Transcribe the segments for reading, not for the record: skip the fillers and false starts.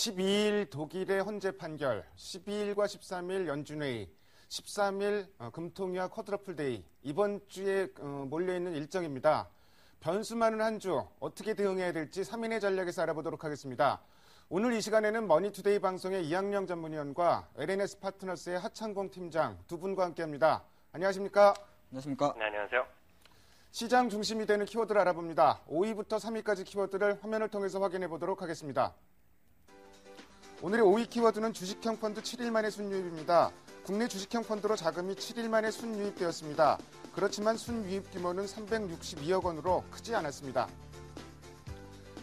12일 독일의 헌재 판결, 12일과 13일 연준회의, 13일 금통위와 쿼드러플 데이, 이번 주에 몰려있는 일정입니다. 변수 많은 한 주 어떻게 대응해야 될지 3인의 전략에서 알아보도록 하겠습니다. 오늘 이 시간에는 머니투데이 방송의 이학령 전문위원과 LNS 파트너스의 하창공 팀장 두 분과 함께합니다. 안녕하십니까? 안녕하십니까? 네, 안녕하세요. 시장 중심이 되는 키워드를 알아봅니다. 5위부터 3위까지 키워드를 화면을 통해서 확인해 보도록 하겠습니다. 오늘의 5위 키워드는 주식형 펀드 7일 만의 순유입입니다. 국내 주식형 펀드로 자금이 7일 만에 순유입되었습니다. 그렇지만 순유입 규모는 362억 원으로 크지 않았습니다.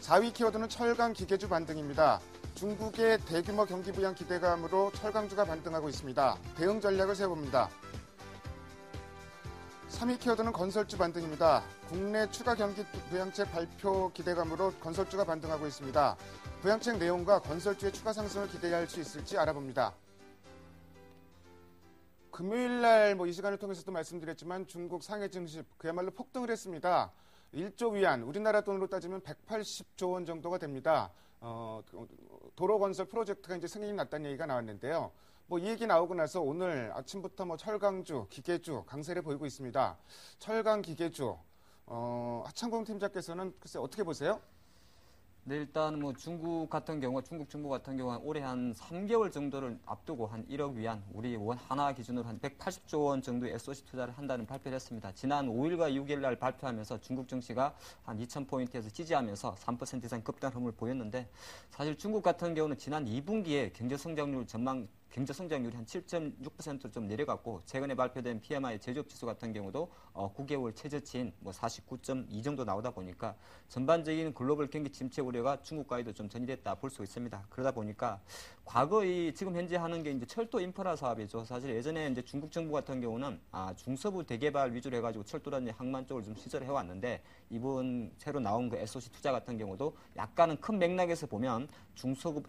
4위 키워드는 철강 기계주 반등입니다. 중국의 대규모 경기 부양 기대감으로 철강주가 반등하고 있습니다. 대응 전략을 세워봅니다. 3위 키워드는 건설주 반등입니다. 국내 추가 경기 부양책 발표 기대감으로 건설주가 반등하고 있습니다. 부양책 내용과 건설주의 추가 상승을 기대할 수 있을지 알아봅니다. 금요일 날 이 시간을 통해서도 말씀드렸지만 중국 상해 증시 그야말로 폭등을 했습니다. 1조 위안, 우리나라 돈으로 따지면 180조 원 정도가 됩니다. 도로 건설 프로젝트가 이제 승인이 났다는 얘기가 나왔는데요. 이 얘기 나오고 나서 오늘 아침부터 철강주, 기계주 강세를 보이고 있습니다. 철강 기계주, 하창공 팀장께서는 글쎄 어떻게 보세요? 네, 일단 중국 같은 경우, 중국 정부 같은 경우는 올해 한 3개월 정도를 앞두고 한 1억 위안, 우리 원 하나 기준으로 한 180조 원 정도의 SOC 투자를 한다는 발표를 했습니다. 지난 5일과 6일 날 발표하면서 중국 증시가 한 2,000포인트에서 지지하면서 3% 이상 급등 흐름을 보였는데, 사실 중국 같은 경우는 지난 2분기에 경제 성장률이 한 7.6%로 좀 내려갔고, 최근에 발표된 PMI 제조업 지수 같은 경우도 9개월 최저치인 49.2 정도 나오다 보니까 전반적인 글로벌 경기 침체 우려가 중국과에도 좀 전이됐다 볼 수 있습니다. 그러다 보니까 과거 지금 현재 하는 게 이제 철도 인프라 사업이죠. 사실 예전에 이제 중국 정부 같은 경우는 중서부 대개발 위주로 해가지고 철도라든지 항만 쪽을 좀 시설을 해왔는데, 이번 새로 나온 그 SOC 투자 같은 경우도 약간은 큰 맥락에서 보면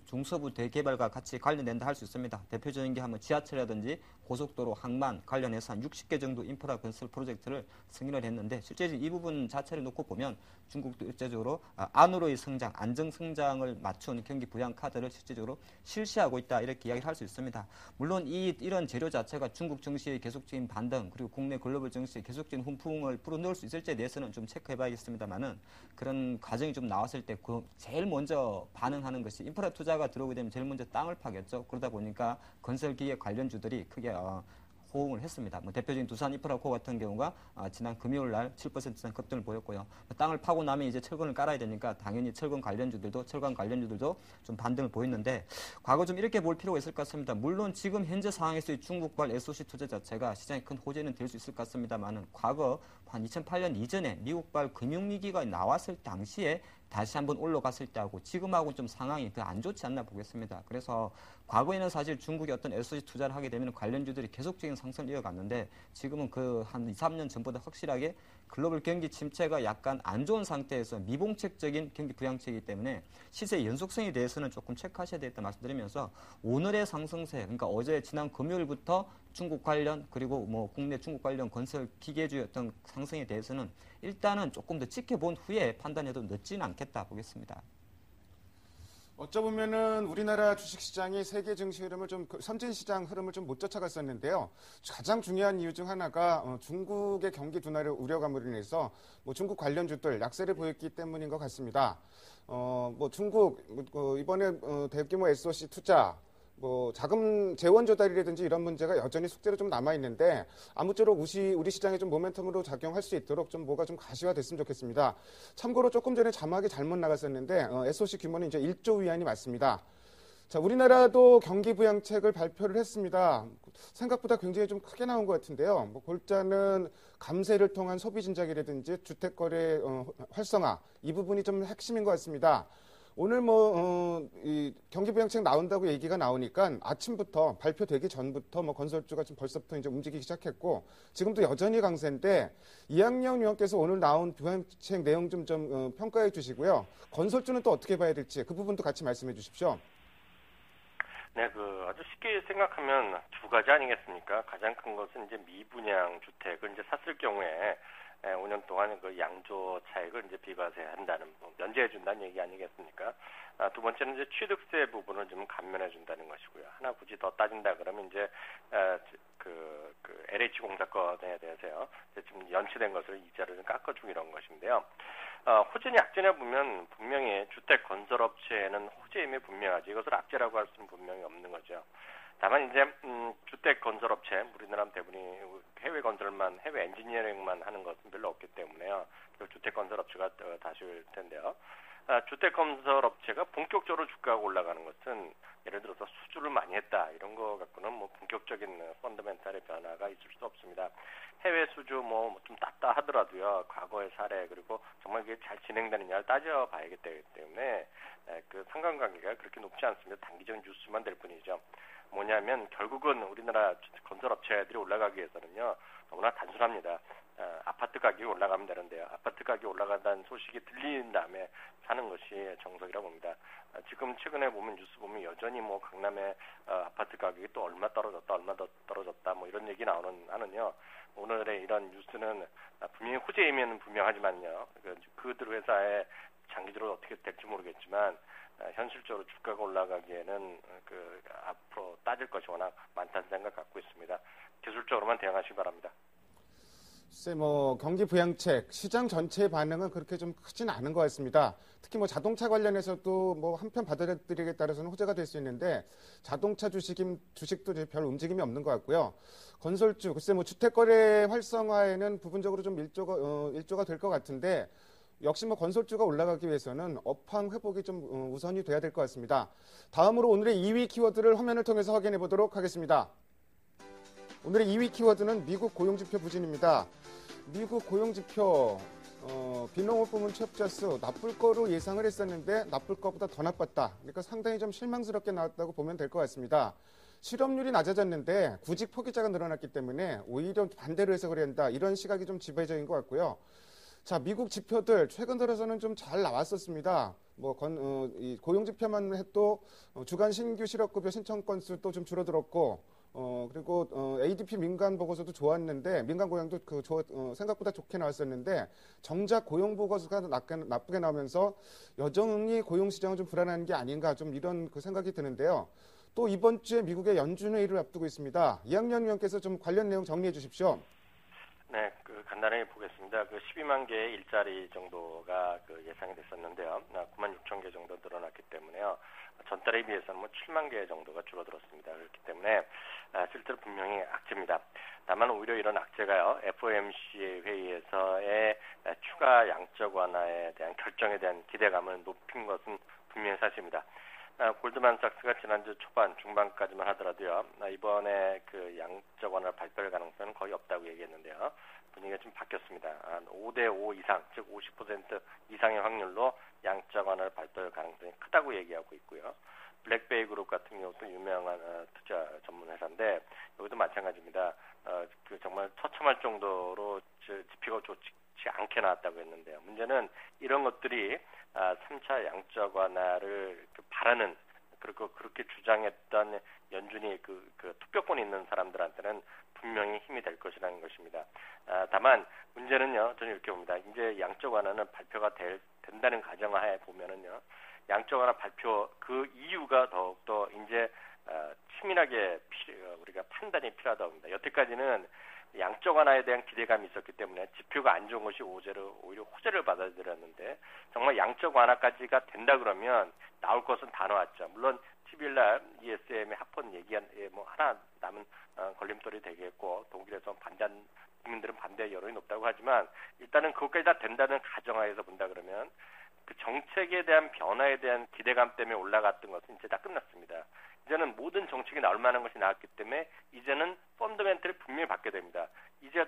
중서부 대개발과 같이 관련된다 할 수 있습니다. 대표적인 게 하면 지하철이라든지 고속도로, 항만 관련해서 한 60개 정도 인프라 건설 프로젝트를 승인을 했는데, 실제적으로 이 부분 자체를 놓고 보면 중국도 일제적으로 안으로의 성장, 안정 성장을 맞춘 경기 부양 카드를 실제적으로 실시하고 있다, 이렇게 이야기를 할 수 있습니다. 물론 이런 재료 자체가 중국 증시의 계속적인 반등, 그리고 국내 글로벌 증시의 계속적인 훈풍을 불어넣을 수 있을지에 대해서는 좀 체크해봐야겠습니다만은, 그런 과정이 좀 나왔을 때 제일 먼저 반응하는 것이 인프라 투자가 들어오게 되면 제일 먼저 땅을 파겠죠. 그러다 보니까 건설기계 관련주들이 크게 호응을 했습니다. 대표적인 두산 인프라코 같은 경우가 지난 금요일 날 7% 이상 급등을 보였고요. 땅을 파고 나면 이제 철근을 깔아야 되니까 당연히 철강 관련주들도 좀 반등을 보였는데, 과거 좀 이렇게 볼 필요가 있을 것 같습니다. 물론 지금 현재 상황에서의 중국발 SOC 투자 자체가 시장에 큰 호재는 될 수 있을 것 같습니다만은, 과거 한 2008년 이전에 미국발 금융위기가 나왔을 당시에 다시 한번 올라갔을 때하고 지금하고 좀 상황이 더 안 좋지 않나 보겠습니다. 그래서 과거에는 사실 중국이 어떤 SOC 투자를 하게 되면 관련주들이 계속적인 상승을 이어갔는데, 지금은 한 2, 3년 전보다 확실하게 글로벌 경기 침체가 약간 안 좋은 상태에서 미봉책적인 경기 부양책이기 때문에 시세 연속성에 대해서는 조금 체크하셔야 되겠다 말씀드리면서, 오늘의 상승세, 그러니까 어제 지난 금요일부터 중국 관련, 그리고 국내 중국 관련 건설 기계주의 어떤 상승에 대해서는 일단은 조금 더 지켜본 후에 판단해도 늦지는 않겠다 보겠습니다. 어쩌보면은 우리나라 주식시장이 세계 증시 흐름을 선진시장 흐름을 좀 못 쫓아갔었는데요. 가장 중요한 이유 중 하나가 중국의 경기 둔화를 우려감으로 인해서 중국 관련주들 약세를 보였기 때문인 것 같습니다. 중국 이번에 대규모 SOC 투자, 자금 재원 조달이라든지 이런 문제가 여전히 숙제로 좀 남아있는데, 아무쪼록 우리 시장에 좀 모멘텀으로 작용할 수 있도록 뭐가 좀 가시화됐으면 좋겠습니다. 참고로 조금 전에 자막이 잘못 나갔었는데, SOC 규모는 이제 1조 위안이 맞습니다. 자, 우리나라도 경기 부양책을 발표를 했습니다. 생각보다 굉장히 좀 크게 나온 것 같은데요. 골자는 감세를 통한 소비 진작이라든지 주택 거래 활성화, 이 부분이 좀 핵심인 것 같습니다. 오늘 이 경기 부양책 나온다고 얘기가 나오니까 아침부터 발표되기 전부터 건설주가 좀 벌써부터 이제 움직이기 시작했고, 지금도 여전히 강세인데, 이학령 위원께서 오늘 나온 부양책 내용 좀 평가해 주시고요. 건설주는 또 어떻게 봐야 될지 그 부분도 같이 말씀해 주십시오. 네, 아주 쉽게 생각하면 두 가지 아니겠습니까? 가장 큰 것은 이제 미분양 주택을 이제 샀을 경우에 5년 동안 그 양조 차익을 이제 비과세한다는, 면제해준다는 얘기 아니겠습니까? 두 번째는 이제 취득세 부분을 좀 감면해준다는 것이고요. 하나 굳이 더 따진다 그러면 이제 그 LH 공사건에 대해서요. 지금 연체된 것을 이자를 좀 깎아주고 이런 것인데요. 호재냐 악재냐 보면 분명히 주택 건설업체에는 호재임이 분명하지 이것을 악재라고 할 수는 분명히 없는 거죠. 다만 이제 주택 건설업체 우리나라 대부분이 해외 건설만 해외 엔지니어링만 하는 것은 별로 없기 때문에요. 주택 건설업체가 다수일 텐데요. 주택 건설업체가 본격적으로 주가가 올라가는 것은 예를 들어서 수주를 많이 했다 이런 거 갖고는 뭐 본격적인 펀더멘탈의 변화가 있을 수 없습니다. 해외 수주 뭐 좀 땄다 하더라도요 과거의 사례 그리고 정말 그게 잘 진행되느냐를 따져봐야기 때문에 그 상관관계가 그렇게 높지 않습니다. 단기적인 뉴스만 될 뿐이죠. 뭐냐면 결국은 우리나라 건설업체들이 올라가기 위해서는요 너무나 단순합니다. 아파트 가격이 올라가면 되는데요. 아파트 가격이 올라간다는 소식이 들린 다음에 사는 것이 정석이라고 봅니다. 지금 최근에 보면 뉴스 보면 여전히 뭐 강남의 아파트 가격이 또 얼마 떨어졌다, 얼마 더 떨어졌다, 뭐 이런 얘기 하는요. 오늘의 이런 뉴스는 분명히 호재이면 분명하지만요. 그들 회사의 장기적으로 어떻게 될지 모르겠지만 현실적으로 주가가 올라가기에는 앞으로 따질 것이 워낙 많다는 생각 갖고 있습니다. 기술적으로만 대응하시기 바랍니다. 글쎄 뭐 경기 부양책 시장 전체의 반응은 그렇게 좀 크진 않은 것 같습니다. 특히 뭐 자동차 관련해서도 뭐 한편 받아들이기에 따라서는 호재가 될 수 있는데 자동차 주식도 별 움직임이 없는 것 같고요. 건설주 글쎄 뭐 주택거래 활성화에는 부분적으로 좀 일조가 될 것 같은데 역시 뭐 건설주가 올라가기 위해서는 업황 회복이 좀 우선이 돼야 될 것 같습니다. 다음으로 오늘의 2위 키워드를 화면을 통해서 확인해 보도록 하겠습니다. 오늘의 2위 키워드는 미국 고용지표 부진입니다. 미국 고용지표 비농업 부문 취업자 수 나쁠 거로 예상을 했었는데 나쁠 거보다 더 나빴다. 그러니까 상당히 좀 실망스럽게 나왔다고 보면 될 것 같습니다. 실업률이 낮아졌는데 구직 포기자가 늘어났기 때문에 오히려 반대로 해석을 해야 한다. 이런 시각이 좀 지배적인 것 같고요. 자, 미국 지표들 최근 들어서는 좀 잘 나왔었습니다. 이 고용지표만 해도 주간 신규 실업급여 신청 건수도 좀 줄어들었고, 그리고 ADP 민간 보고서도 좋았는데 민간 고용도 생각보다 좋게 나왔었는데 정작 고용 보고서가 나쁘게 나오면서 여전히 고용 시장은 좀 불안한 게 아닌가 좀 이런 생각이 드는데요. 또 이번 주에 미국의 연준회의를 앞두고 있습니다. 이학년 위원께서 좀 관련 내용 정리해 주십시오. 네, 간단하게 보겠습니다. 12만 개의 일자리 정도가 예상이 됐었는데요. 9만 6천 개 정도 늘어났기 때문에요. 전달에 비해서는 뭐 7만 개 정도가 줄어들었습니다. 그렇기 때문에 실제로 분명히 악재입니다. 다만 오히려 이런 악재가요. FOMC 회의에서의 추가 양적 완화에 대한 결정에 대한 기대감을 높인 것은 분명히 사실입니다. 골드만삭스가 지난주 초반, 중반까지만 하더라도요. 이번에 양적 완화 발표할 가능성은 거의 없다고 얘기했는데요. 분위기가 좀 바뀌었습니다. 5대5 이상, 즉 50% 이상의 확률로 양적 완화를 발표할 가능성이 크다고 얘기하고 있고요. 블랙베이 그룹 같은 경우도 유명한 투자 전문 회사인데 여기도 마찬가지입니다. 정말 처참할 정도로 지표가 좋지 않게 나왔다고 했는데요. 문제는 이런 것들이 3차 양적 완화를 바라는 그리고 그렇게 주장했던 연준이 투표권이 있는 사람들한테는 분명히 힘이 될 것이라는 것입니다. 다만 문제는요, 저는 이렇게 봅니다. 이제 양적 완화는 발표가 된다는 가정하에 보면은요, 양적 완화 발표 그 이유가 더욱더 이제 치밀하게 우리가 판단이 필요하다고 봅니다. 여태까지는 양적 완화에 대한 기대감이 있었기 때문에 지표가 안 좋은 것이 오히려 호재를 받아들였는데 정말 양적 완화까지가 된다 그러면 나올 것은 다 나왔죠. 물론 10일 날 ESM의 합헌 얘기한 뭐 하나 남은 걸림돌이 되겠고 독일에서 국민들은 반대 여론이 높다고 하지만 일단은 그것까지 다 된다는 가정하에서 본다 그러면 그 정책에 대한 변화에 대한 기대감 때문에 올라갔던 것은 이제 다 끝났습니다. 이제는 모든 정책이 나올 만한 것이 나왔기 때문에 이제는 펀더멘털이 분명히 바뀌게 됩니다. 이제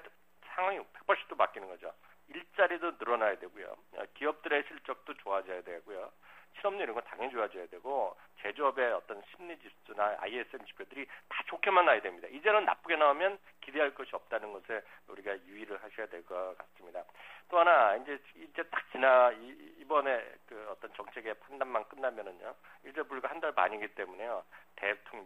상황이 180도 바뀌는 거죠. 일자리도 늘어나야 되고요. 기업들의 실적도 좋아져야 되고요. 실업률 이런 건 당연히 좋아져야 되고 제조업의 어떤 심리 지수나 ISM 지표들이 다 좋게만 나야 됩니다. 이제는 나쁘게 나오면 기대할 것이 없다는 것에 우리가 유의를 하셔야 될 것 같습니다. 또 하나 이제 딱 이번에 그 어떤 정책의 판단만 끝나면은요, 이제 불과 한 달 반이기 때문에요,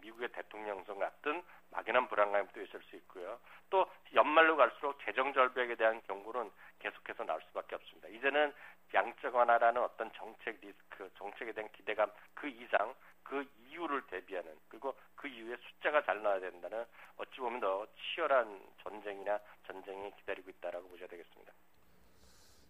미국의 대통령 선거 같은 막연한 불안감이 또 있을 수 있고요. 또 연말로 갈수록 재정 절벽에 대한 경고는 계속해서 나올 수밖에 없습니다. 이제는 양적 완화라는 어떤 정책 리스크, 정책에 대한 기대감 그 이상 그 이유를 대비하는, 그리고 그 이후에 숫자가 잘 나와야 된다는, 어찌 보면 더 치열한 전쟁이 기다리고 있다라고 보셔야 되겠습니다.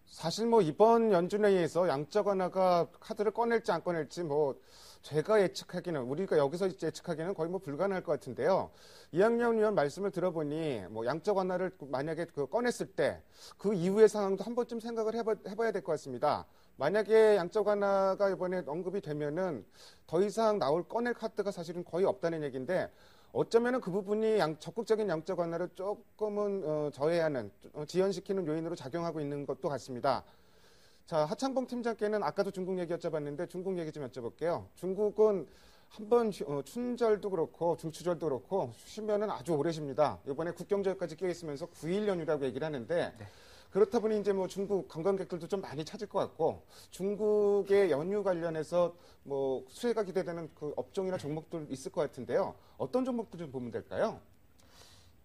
사실 뭐 이번 연준회의에서 양적 완화가 카드를 꺼낼지 안 꺼낼지 뭐 제가 예측하기는, 우리가 여기서 예측하기는 거의 뭐 불가능할 것 같은데요. 이학년 의원 말씀을 들어보니 뭐 양적 완화를 만약에 꺼냈을 때 그 이후의 상황도 한 번쯤 생각을 해봐야 될 것 같습니다. 만약에 양적 완화가 이번에 언급이 되면은 더 이상 꺼낼 카드가 사실은 거의 없다는 얘기인데, 어쩌면은 그 부분이 적극적인 양적 완화를 조금은 저해하는, 지연시키는 요인으로 작용하고 있는 것도 같습니다. 자, 하창봉 팀장께는 아까도 중국 얘기 여쭤봤는데 중국 얘기 좀 여쭤볼게요. 중국은 한번 춘절도 그렇고 중추절도 그렇고 쉬면은 아주 오래 쉽니다. 이번에 국경절까지 껴있으면서 9일 연휴라고 얘기를 하는데, 네. 그렇다 보니 이제 뭐 중국 관광객들도 좀 많이 찾을 것 같고, 중국의 연휴 관련해서 뭐 수혜가 기대되는 그 업종이나 종목들 있을 것 같은데요. 어떤 종목들 좀 보면 될까요?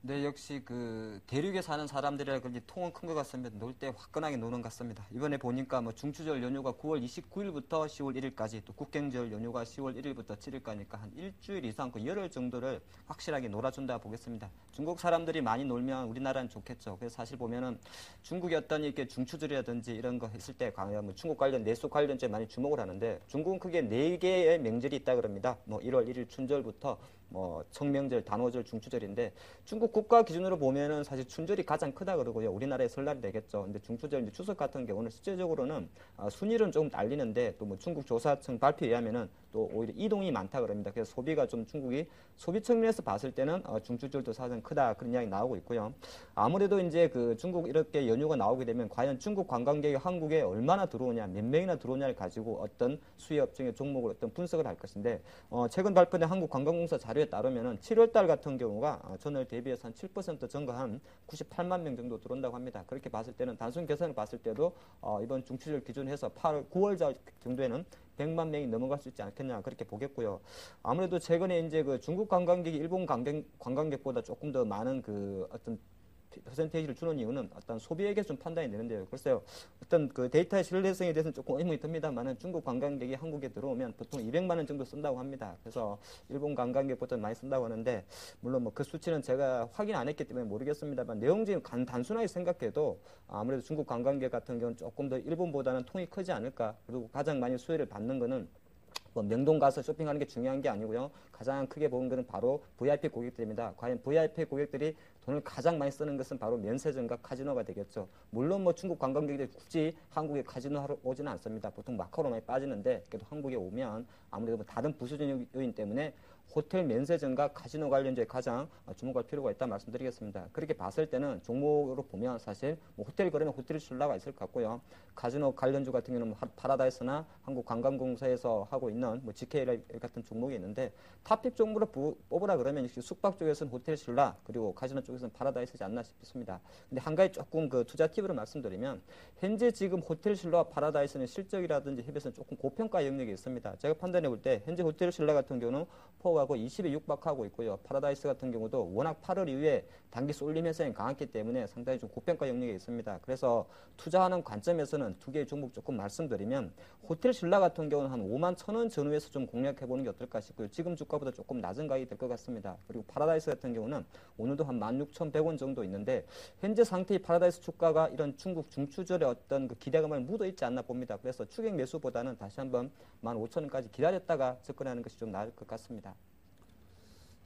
네, 역시 그 대륙에 사는 사람들이라 그런지 통은 큰 것 같습니다. 놀 때 화끈하게 노는 것 같습니다. 이번에 보니까 뭐 중추절 연휴가 9월 29일부터 10월 1일까지, 또 국경절 연휴가 10월 1일부터 7일까지니까 한 일주일 이상 그 열흘 정도를 확실하게 놀아준다 보겠습니다. 중국 사람들이 많이 놀면 우리나라는 좋겠죠. 그래서 사실 보면은 중국이 어떤 이렇게 중추절이라든지 이런 거 했을 때 뭐 중국 관련 내수 관련주에 많이 주목을 하는데, 중국은 크게 4개의 명절이 있다 그럽니다. 뭐 1월 1일 춘절부터 뭐 청명절, 단오절, 중추절인데, 중국 국가 기준으로 보면은 사실 춘절이 가장 크다 그러고요. 우리나라의 설날이 되겠죠. 근데 중추절, 이제 추석 같은 경우는 실제적으로는 순위는 조금 날리는데, 또 뭐 중국 조사청 발표에 의하면은 또 오히려 이동이 많다 그럽니다. 그래서 소비가 좀 중국이 소비 측면에서 봤을 때는 중추절도 사실 크다, 그런 이야기 나오고 있고요. 아무래도 이제 그 중국 이렇게 연휴가 나오게 되면 과연 중국 관광객이 한국에 얼마나 들어오냐, 몇 명이나 들어오냐를 가지고 어떤 수혜 업종의 종목을 어떤 분석을 할 것인데, 최근 발표된 한국관광공사 자료에 따르면은 7월달 같은 경우가 전월 대비해서 한 7% 증가한 98만 명 정도 들어온다고 합니다. 그렇게 봤을 때는 단순 계산을 봤을 때도 이번 중추절 기준해서 9월 정도에는 100만 명이 넘어갈 수 있지 않겠냐, 그렇게 보겠고요. 아무래도 최근에 이제 그 중국 관광객이 일본 관광객보다 조금 더 많은 그 어떤 퍼센테이지를 주는 이유는 어떤 소비액에 좀 판단이 되는데요. 글쎄요, 어떤 그 데이터의 신뢰성에 대해서는 조금 의문이 듭니다만은, 중국 관광객이 한국에 들어오면 보통 200만 원 정도 쓴다고 합니다. 그래서 일본 관광객보다 많이 쓴다고 하는데, 물론 뭐 그 수치는 제가 확인 안 했기 때문에 모르겠습니다만, 내용적인 단순하게 생각해도 아무래도 중국 관광객 같은 경우는 조금 더 일본보다는 통이 크지 않을까. 그리고 가장 많이 수혜를 받는 거는 뭐 명동 가서 쇼핑하는 게 중요한 게 아니고요. 가장 크게 보는 것은 바로 VIP 고객들입니다. 과연 VIP 고객들이 돈을 가장 많이 쓰는 것은 바로 면세점과 카지노가 되겠죠. 물론 뭐 중국 관광객들이 굳이 한국에 카지노 하러 오지는 않습니다. 보통 마카오로 많이 빠지는데, 그래도 한국에 오면 아무래도 뭐 다른 부수적인 요인 때문에 호텔 면세점과 카지노 관련주에 가장 주목할 필요가 있다 말씀드리겠습니다. 그렇게 봤을 때는 종목으로 보면 사실 뭐 호텔 그러면 호텔 신라가 있을 것 같고요. 카지노 관련주 같은 경우는 뭐 파라다이스나 한국관광공사에서 하고 있는 뭐 GK 같은 종목이 있는데, 탑픽 종목으로 뽑으라 그러면 숙박 쪽에서는 호텔 신라, 그리고 카지노 쪽에서는 파라다이스지 않나 싶습니다. 근데 한 가지 조금 그 투자 팁으로 말씀드리면, 현재 지금 호텔 신라와 파라다이스는 실적이라든지 협에서는 조금 고평가 영역이 있습니다. 제가 판단해 볼 때 현재 호텔 신라 같은 경우는 포하고 20에 육박하고 있고요. 파라다이스 같은 경우도 워낙 8월 이후에 단기 쏠림 현상이 강했기 때문에 상당히 좀 고평가 영역에 있습니다. 그래서 투자하는 관점에서는 두 개의 종목 조금 말씀드리면, 호텔 신라 같은 경우는 한 5만 1,000원 전후에서 좀 공략해 보는 게 어떨까 싶고요. 지금 주가보다 조금 낮은 가격이 될 것 같습니다. 그리고 파라다이스 같은 경우는 오늘도 한 16,100원 정도 있는데, 현재 상태의 파라다이스 주가가 이런 중국 중추절의 어떤 그 기대감을 묻어 있지 않나 봅니다. 그래서 추격 매수보다는 다시 한번 15,000원까지 기다렸다가 접근하는 것이 좀 나을 것 같습니다.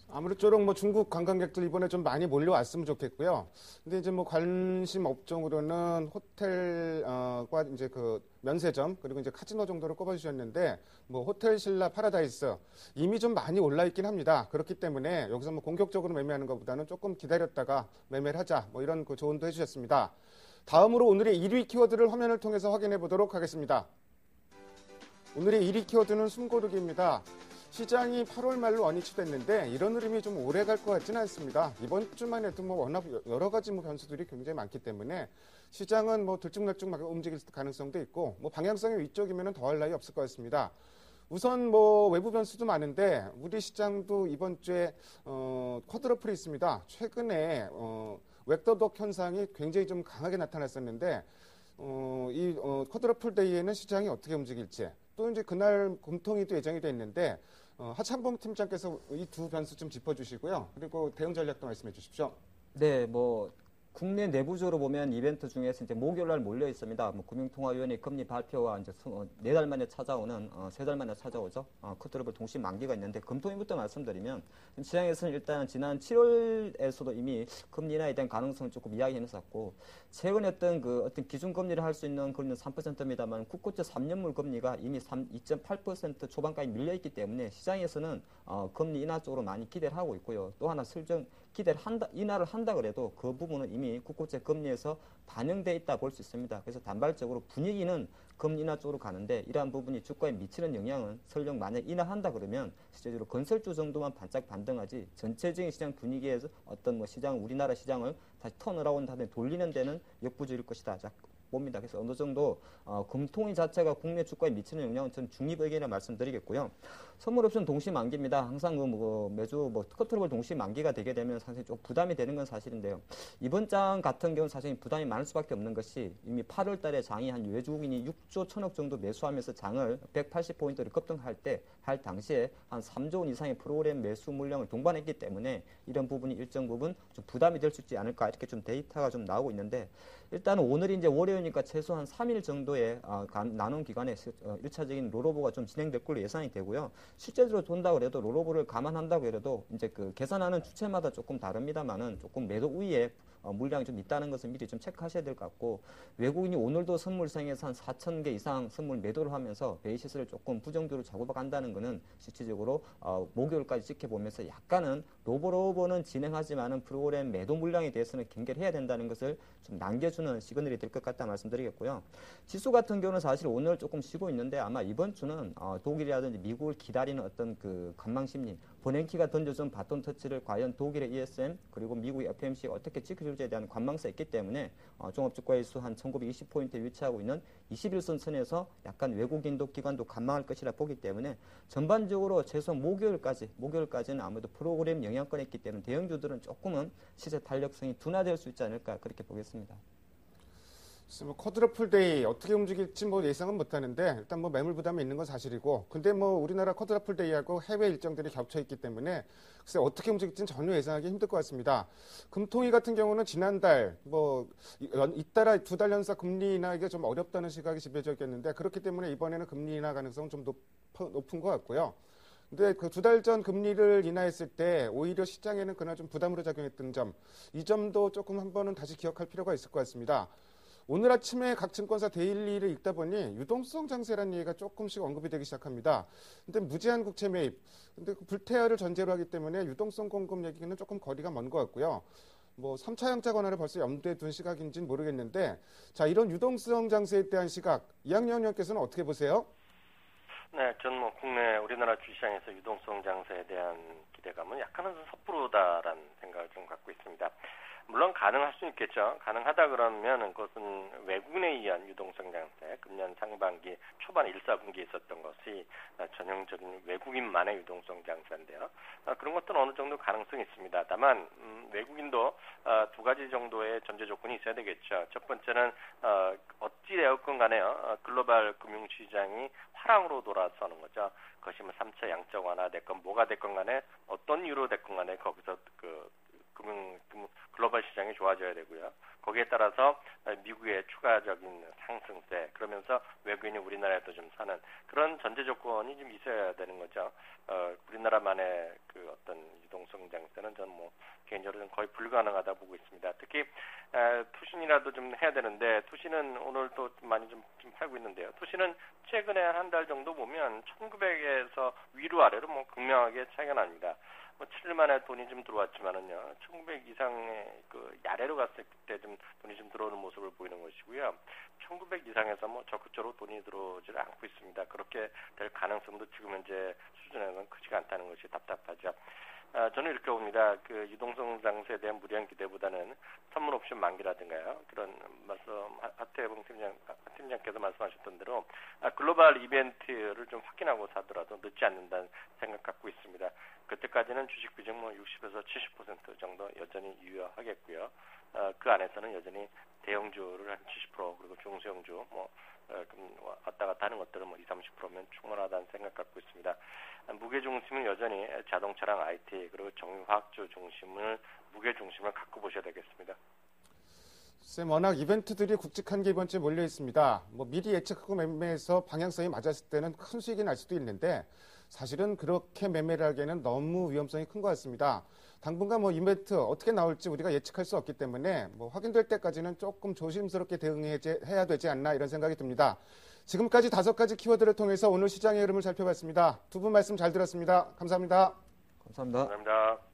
아무쪼록 뭐 중국 관광객들 이번에 좀 많이 몰려왔으면 좋겠고요. 근데 이제 뭐 관심 업종으로는 호텔과 이제 그 면세점, 그리고 이제 카지노 정도를 꼽아주셨는데, 뭐 호텔 신라, 파라다이스 이미 좀 많이 올라 있긴 합니다. 그렇기 때문에 여기서 뭐 공격적으로 매매하는 것보다는 조금 기다렸다가 매매를 하자, 뭐 이런 그 조언도 해주셨습니다. 다음으로 오늘의 1위 키워드를 화면을 통해서 확인해 보도록 하겠습니다. 오늘의 1위 키워드는 숨고르기입니다. 시장이 8월 말로 원위치됐는데 이런 흐름이 좀 오래 갈 것 같지는 않습니다. 이번 주만 해도 워낙 여러 가지 변수들이 굉장히 많기 때문에 시장은 들쭉날쭉 막 움직일 가능성도 있고 방향성이 위쪽이면 더할 나위 없을 것 같습니다. 우선 외부 변수도 많은데 우리 시장도 이번 주에 쿼드러플이 있습니다. 최근에 웩더덕 현상이 굉장히 좀 강하게 나타났었는데 이 쿼드러플 데이에는 시장이 어떻게 움직일지 또 이제 그날 금통위도 예정이 돼 있는데 하창봉 팀장께서 이 두 변수 좀 짚어주시고요. 그리고 대응 전략도 말씀해 주십시오. 네, 국내 내부적으로 보면 이벤트 중에서 이제 목요일 날 몰려 있습니다. 금융통화위원회 금리 발표와 이제 4달 만에 찾아오는 3달 만에 찾아오죠. 쿼드러플 동시 만기가 있는데 금토일부터 말씀드리면 시장에서는 일단 지난 7월에서도 이미 금리 인하에 대한 가능성을 조금 이야기해놨었고 최근에 어떤 기준 금리를 할 수 있는 금리는 3%입니다만 국고채 3년물 금리가 이미 2.8% 초반까지 밀려 있기 때문에 시장에서는 금리 인하 쪽으로 많이 기대를 하고 있고요. 또 하나 인하를 한다 그래도 그 부분은 이미 국고채 금리에서 반영돼 있다 볼 수 있습니다. 그래서 단발적으로 분위기는 금리 인하 쪽으로 가는데 이러한 부분이 주가에 미치는 영향은 설령 만약 인하한다 그러면 실제적으로 건설주 정도만 반짝 반등하지 전체적인 시장 분위기에서 우리나라 시장을 다시 턴어라운드 하든 돌리는 데는 역부족일 것이다. 봅니다. 그래서 어느 정도 금통위 자체가 국내 주가에 미치는 영향은 저는 중립 의견이라 말씀드리겠고요. 선물 옵션 동시 만기입니다. 항상 매주 쿼드러플 동시 만기가 되게 되면 상당히 좀 부담이 되는 건 사실인데요. 이번 장 같은 경우는 사실 부담이 많을 수밖에 없는 것이 이미 8월 달에 장이 한 외국인이 6조 1천억 정도 매수하면서 장을 180포인트를 할 당시에 한 3조 원 이상의 프로그램 매수 물량을 동반했기 때문에 이런 부분이 일정 부분 좀 부담이 될 수 있지 않을까 이렇게 좀 데이터가 좀 나오고 있는데 일단은 오늘이 이제 월요일이니까 최소한 3일 정도의 나눔 기간에 1차적인 롤오버가 좀 진행될 걸로 예상이 되고요. 실제로 돈다 그래도 롤오버를 감안한다고 해도 이제 계산하는 주체마다 조금 다릅니다만은 조금 매도 우위에 물량이 좀 있다는 것을 미리 좀 체크하셔야 될 것 같고 외국인이 오늘도 선물상에서 한 4,000개 이상 선물 매도를 하면서 베이시스를 조금 부정적으로 잡아간다는 것은 실질적으로 목요일까지 지켜보면서 약간은 롤오버는 진행하지만은 프로그램 매도 물량에 대해서는 경계를 해야 된다는 것을 좀 남겨주는 시그널이 될 것 같다 말씀드리겠고요. 지수 같은 경우는 사실 오늘 조금 쉬고 있는데 아마 이번 주는 독일이라든지 미국을 기다리는 어떤 관망심리 버냉키가 던져준 바톤 터치를 과연 독일의 ESM 그리고 미국의 FMC가 어떻게 지켜줄지에 대한 관망세가 있기 때문에 종합주가지수 한 1920포인트에 위치하고 있는 21선 선에서 약간 외국인도 기관도 관망할 것이라 보기 때문에 전반적으로 최소한 목요일까지는 아무래도 프로그램 영향권이 있기 때문에 대형주들은 조금은 시세 탄력성이 둔화될 수 있지 않을까 그렇게 보겠습니다. 쿼드러플 데이 어떻게 움직일지 예상은 못하는데 일단 매물 부담이 있는 건 사실이고 근데 우리나라 쿼드러플 데이하고 해외 일정들이 겹쳐 있기 때문에 글쎄 어떻게 움직일지는 전혀 예상하기 힘들 것 같습니다. 금통위 같은 경우는 지난달 잇따라 2달 연속 금리 인하가 좀 어렵다는 시각이 지배적이었는데 그렇기 때문에 이번에는 금리 인하 가능성은 좀 높은 것 같고요. 근데 그 2달 전 금리를 인하했을 때 오히려 시장에는 그날 좀 부담으로 작용했던 점, 이 점도 조금 한 번은 다시 기억할 필요가 있을 것 같습니다. 오늘 아침에 각 증권사 데일리를 읽다 보니 유동성 장세라는 얘기가 조금씩 언급이 되기 시작합니다. 근데 무제한 국채 매입, 근데 불태화를 전제로 하기 때문에 유동성 공급 얘기는 조금 거리가 먼 것 같고요. 3차 양자 권한을 벌써 염두에 둔 시각인지는 모르겠는데, 자, 이런 유동성 장세에 대한 시각, 이학년 의원께서는 어떻게 보세요? 네, 저는 국내 우리나라 주시장에서 유동성 장세에 대한 기대감은 약간은 섣부르다라는 생각을 좀 갖고 있습니다. 물론 가능할 수 있겠죠. 가능하다 그러면 그것은 외국인에 의한 유동성 장세, 금년 상반기 초반 1, 4분기에 있었던 것이 전형적인 외국인만의 유동성 장세인데요. 그런 것들은 어느 정도 가능성이 있습니다. 다만 외국인도 두 가지 정도의 전제 조건이 있어야 되겠죠. 첫 번째는 어찌되었건 간에요. 글로벌 금융시장이 화랑으로 돌아서는 거죠. 그것이 3차 양적 완화 됐건 뭐가 됐건 간에 어떤 이유로 됐건 간에 거기서 글로벌 시장이 좋아져야 되고요. 거기에 따라서 미국의 추가적인 상승세, 그러면서 외국인이 우리나라에도 좀 사는 그런 전제 조건이 좀 있어야 되는 거죠. 우리나라만의 어떤 유동성 장세는 저는 개인적으로는 거의 불가능하다 보고 있습니다. 특히 투신이라도 좀 해야 되는데 투신은 오늘도 많이 좀 팔고 있는데요. 투신은 최근에 한 달 정도 보면 1900에서 위로 아래로 극명하게 차이가 납니다. 뭐 7일 만에 돈이 좀 들어왔지만은요, 1900 이상의 그 아래로 갔을 때 좀 돈이 좀 들어오는 모습을 보이는 것이고요. 1900 이상에서 뭐 적극적으로 돈이 들어오지를 않고 있습니다. 그렇게 될 가능성도 지금 현재 수준에서는 크지가 않다는 것이 답답하죠. 저는 이렇게 봅니다. 그 유동성 장세에 대한 무리한 기대보다는 선물 옵션 만기라든가요. 그런 말씀, 하태봉 팀장께서 말씀하셨던 대로 글로벌 이벤트를 좀 확인하고 사더라도 늦지 않는다는 생각 갖고 있습니다. 그때까지는 주식 비중 뭐 60에서 70% 정도 여전히 유효하겠고요. 그 안에서는 여전히 대형주를 한 70% 그리고 중소형주 왔다 갔다 하는 것들은 뭐 20-30%면 충분하다는 생각 갖고 있습니다. 무게 중심은 여전히 자동차랑 IT 그리고 정유화학주 중심을 무게 중심을 갖고 보셔야 되겠습니다. 쌤, 워낙 이벤트들이 굵직한 게 이번 주에 몰려 있습니다. 뭐 미리 예측하고 매매해서 방향성이 맞았을 때는 큰 수익이 날 수도 있는데 사실은 그렇게 매매를 하기에는 너무 위험성이 큰 것 같습니다. 당분간 뭐 이벤트 어떻게 나올지 우리가 예측할 수 없기 때문에 뭐 확인될 때까지는 조금 조심스럽게 대응해야 되지 않나 이런 생각이 듭니다. 지금까지 5가지 키워드를 통해서 오늘 시장의 흐름을 살펴봤습니다. 두 분 말씀 잘 들었습니다. 감사합니다. 감사합니다. 감사합니다.